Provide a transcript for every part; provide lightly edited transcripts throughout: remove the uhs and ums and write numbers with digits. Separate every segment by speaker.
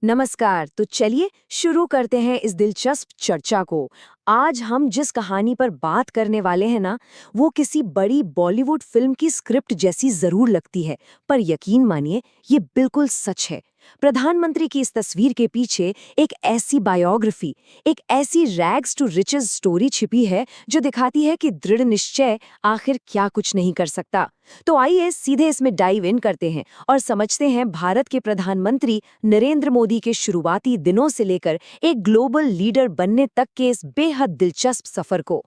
Speaker 1: नमस्कार। तो चलिए शुरू करते हैं इस दिलचस्प चर्चा को। आज हम जिस कहानी पर बात करने वाले हैं ना, वो किसी बड़ी बॉलीवुड फिल्म की स्क्रिप्ट जैसी जरूर लगती है, पर यकीन मानिए ये बिल्कुल सच है। प्रधानमंत्री की इस तस्वीर के पीछे एक ऐसी बायोग्राफी, एक ऐसी रैग्स टू रिचेस स्टोरी छिपी है जो दिखाती है कि दृढ़ निश्चय आखिर क्या कुछ नहीं कर सकता। तो आइए सीधे इसमें डाइव इन करते हैं और समझते हैं भारत के प्रधानमंत्री नरेंद्र मोदी के शुरुआती दिनों से लेकर एक ग्लोबल लीडर बनने तक के इस बेहद दिलचस्प सफर को।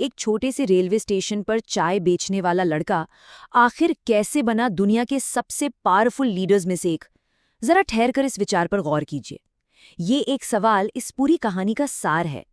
Speaker 1: एक छोटे से रेलवे स्टेशन पर चाय बेचने वाला लड़का आखिर कैसे बना दुनिया के सबसे पावरफुल लीडर्स में से एक? जरा ठहरकर इस विचार पर गौर कीजिए। ये एक सवाल इस पूरी कहानी का सार है।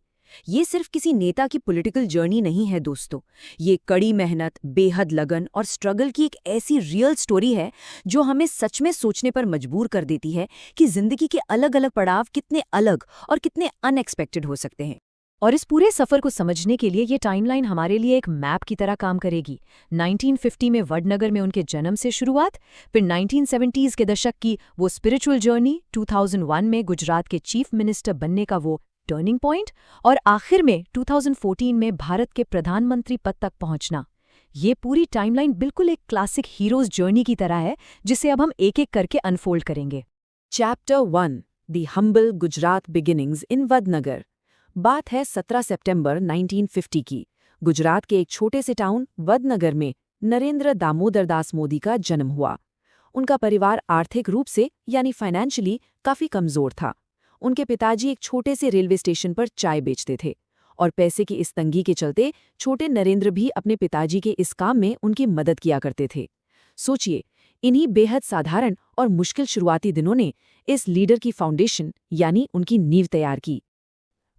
Speaker 1: ये सिर्फ किसी नेता की पॉलिटिकल जर्नी नहीं है दोस्तों। ये कड़ी मेहनत, बेहद लगन और स्ट्रगल की एक ऐसी रियल स्टोरी है जो हमें सच में सोचने पर मजबूर कर देती है कि जिंदगी के अलग-अलग पड़ाव कितने अलग और कितने अनएक्सपेक्टेड हो सकते हैं। और इस पूरे सफर को समझने के लिए ये टाइमलाइन हमारे लिए एक मैप की तरह काम करेगी। 1950 में वडनगर में उनके जन्म से शुरुआत, फिर 1970s के दशक की वो स्पिरिचुअल जर्नी, 2001 में गुजरात के चीफ मिनिस्टर बनने का वो टर्निंग पॉइंट, और आखिर में 2014 में भारत के प्रधानमंत्री पद तक पहुंचना। ये पूरी टाइमलाइन बिल्कुल एक क्लासिक हीरोज जर्नी की तरह है, जिसे अब हम एक-एक करके अनफोल्ड करेंगे। Chapter 1, the humble Gujarat beginnings in Vadnagar. बात है 17 सितंबर 1950 की। गुजरात के एक छोटे से टाउन वडनगर में नरेंद्र दामोदर दास मोदी का जन्म हुआ। उनका परिवार आर्थिक रूप से यानी फाइनेंशियली काफी कमजोर था। उनके पिताजी एक छोटे से रेलवे स्टेशन पर चाय बेचते थे और पैसे की इस तंगी के चलते छोटे नरेंद्र भी अपने पिताजी के इस काम में उनकी मदद किया करते थे। सोचिए, इन्हीं बेहद साधारण और मुश्किल शुरुआती दिनों ने इस लीडर की फाउंडेशन यानी उनकी नींव तैयार की।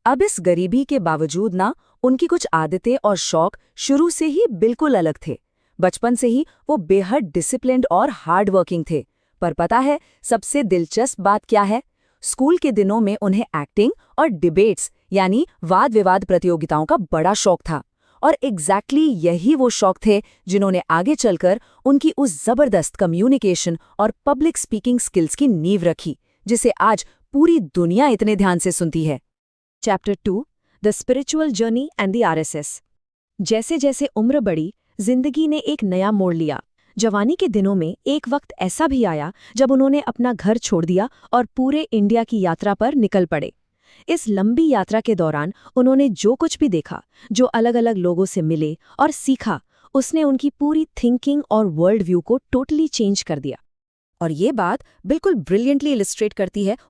Speaker 1: अब इस गरीबी के बावजूद ना, उनकी कुछ आदतें और शौक शुरू से ही बिल्कुल अलग थे। बचपन से ही वो बेहद डिसिप्लिन्ड और हार्ड वर्किंग थे। पर पता है सबसे दिलचस्प बात क्या है? स्कूल के दिनों में उन्हें एक्टिंग और डिबेट्स यानी वाद विवाद प्रतियोगिताओं का बड़ा शौक था। और एग्जैक्टली यही वो शौक थे जिन्होंने आगे चलकर उनकी उस जबरदस्त कम्युनिकेशन और पब्लिक स्पीकिंग स्किल्स की नींव रखी, जिसे आज पूरी दुनिया इतने ध्यान से सुनती है। Chapter 2, the spiritual journey and the RSS. जैसे जैसे उम्र बढ़ी, जिंदगी ने एक नया मोड़ लिया। जवानी के दिनों में एक वक्त ऐसा भी आया जब उन्होंने अपना घर छोड़ दिया और पूरे इंडिया की यात्रा पर निकल पड़े। इस लंबी यात्रा के दौरान उन्होंने जो कुछ भी देखा, जो अलग अलग लोगों से मिले और सीखा, उसने उनकी पूरी थिंकिंग और वर्ल्ड व्यू को टोटली चेंज कर दिया। और ये बात बिल्कुल ब्रिलियंटली इलिस्ट्रेट करती है